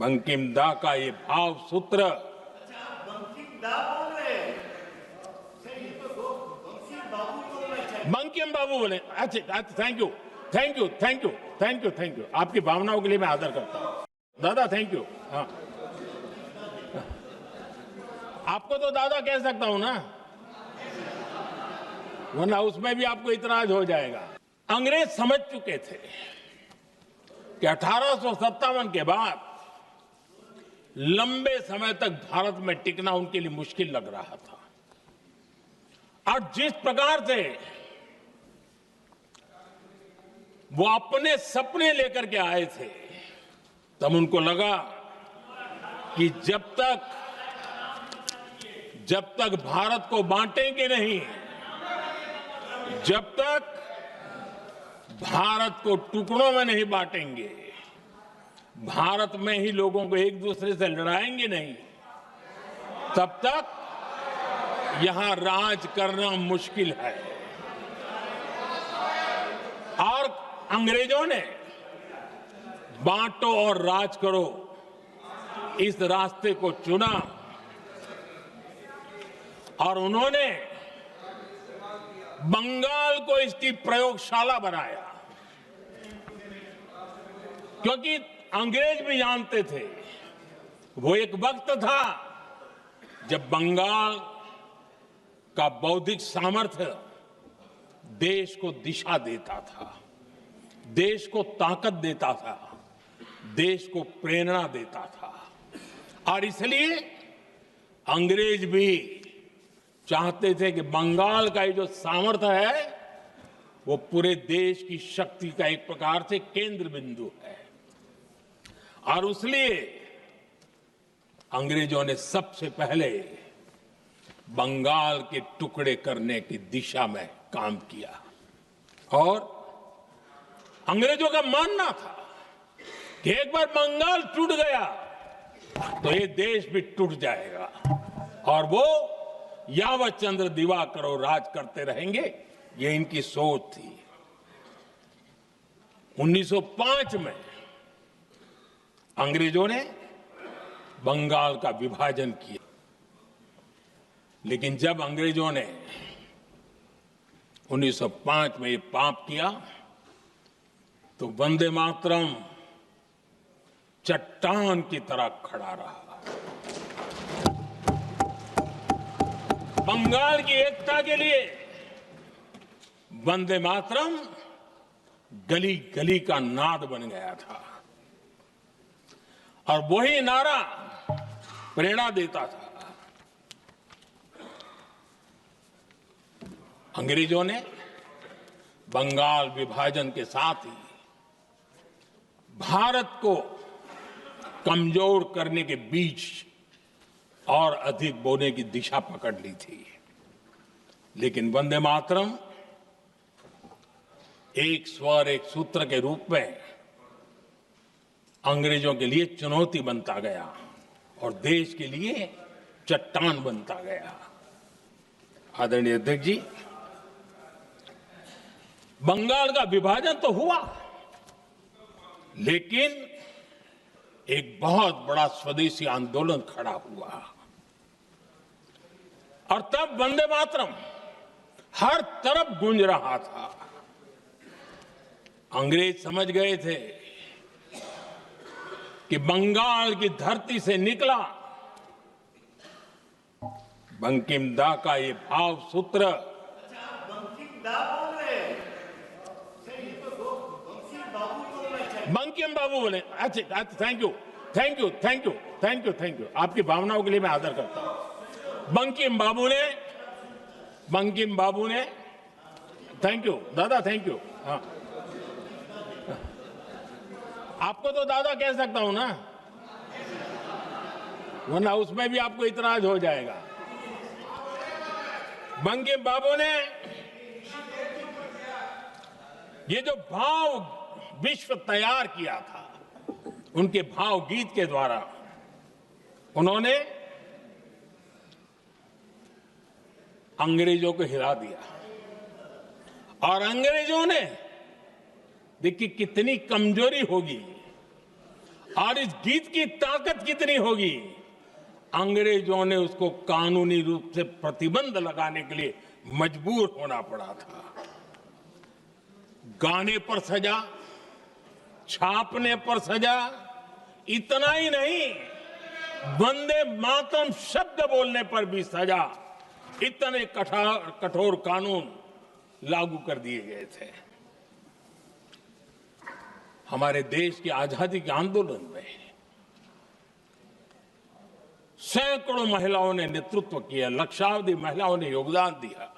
बंकिम दा का ये भाव सूत्र बंकिम बाबू बोले। अच्छा, thank you, thank you, thank you, thank you, thank you. आपकी भावनाओं के लिए मैं आदर करता हूं दादा, थैंक यू। हाँ, आपको तो दादा कह सकता हूं ना, वरना उसमें भी आपको इतराज हो जाएगा। अंग्रेज समझ चुके थे कि 1857 के बाद लंबे समय तक भारत में टिकना उनके लिए मुश्किल लग रहा था। और जिस प्रकार से वो अपने सपने लेकर के आए थे, तब उनको लगा कि जब तक भारत को बांटेंगे नहीं, जब तक भारत को टुकड़ों में नहीं बांटेंगे, भारत में ही लोगों को एक दूसरे से लड़ाएंगे नहीं, तब तक यहां राज करना मुश्किल है। और अंग्रेजों ने बांटो और राज करो इस रास्ते को चुना और उन्होंने बंगाल को इसकी प्रयोगशाला बनाया। क्योंकि अंग्रेज भी जानते थे, वो एक वक्त था जब बंगाल का बौद्धिक सामर्थ्य देश को दिशा देता था, देश को ताकत देता था, देश को प्रेरणा देता था। और इसलिए अंग्रेज भी चाहते थे कि बंगाल का ये जो सामर्थ्य है वो पूरे देश की शक्ति का एक प्रकार से केंद्र बिंदु है। और इसलिए अंग्रेजों ने सबसे पहले बंगाल के टुकड़े करने की दिशा में काम किया। और अंग्रेजों का मानना था कि एक बार बंगाल टूट गया तो ये देश भी टूट जाएगा और वो यावत चंद्र दिवाकरो राज करते रहेंगे, ये इनकी सोच थी। 1905 में अंग्रेजों ने बंगाल का विभाजन किया, लेकिन जब अंग्रेजों ने 1905 में ये पाप किया तो वंदे मातरम चट्टान की तरह खड़ा रहा। बंगाल की एकता के लिए वंदे मातरम गली गली का नाद बन गया था और वही नारा प्रेरणा देता था। अंग्रेजों ने बंगाल विभाजन के साथ ही भारत को कमजोर करने के बीच और अधिक बोने की दिशा पकड़ ली थी। लेकिन वंदे मातरम एक स्वर एक सूत्र के रूप में अंग्रेजों के लिए चुनौती बनता गया और देश के लिए चट्टान बनता गया। आदरणीय अध्यक्ष जी, बंगाल का विभाजन तो हुआ, लेकिन एक बहुत बड़ा स्वदेशी आंदोलन खड़ा हुआ और तब वंदे मातरम हर तरफ गूंज रहा था। अंग्रेज समझ गए थे कि बंगाल की धरती से निकला बंकिम दा का ये भाव सूत्र बंकिम बाबू बोले। अच्छा, thank you, thank you, thank you, thank you, thank you. आपकी भावनाओं के लिए मैं आदर करता हूं। बंकिम बाबू ने थैंक यू दादा, थैंक यू। हाँ, आपको तो दादा कह सकता हूं ना, वरना उसमें भी आपको इतराज हो जाएगा। बंकिम बाबू ने ये जो भाव विश्व तैयार किया था, उनके भाव गीत के द्वारा उन्होंने अंग्रेजों को हिला दिया। और अंग्रेजों ने देखिए कितनी कमजोरी होगी और इस गीत की ताकत कितनी होगी, अंग्रेजों ने उसको कानूनी रूप से प्रतिबंध लगाने के लिए मजबूर होना पड़ा था। गाने पर सजा, छापने पर सजा, इतना ही नहीं, वंदे मातरम शब्द बोलने पर भी सजा। इतने कठोर कानून लागू कर दिए गए थे। हमारे देश की आजादी के आंदोलन में सैकड़ों महिलाओं ने नेतृत्व किया, लक्षावधि महिलाओं ने योगदान दिया।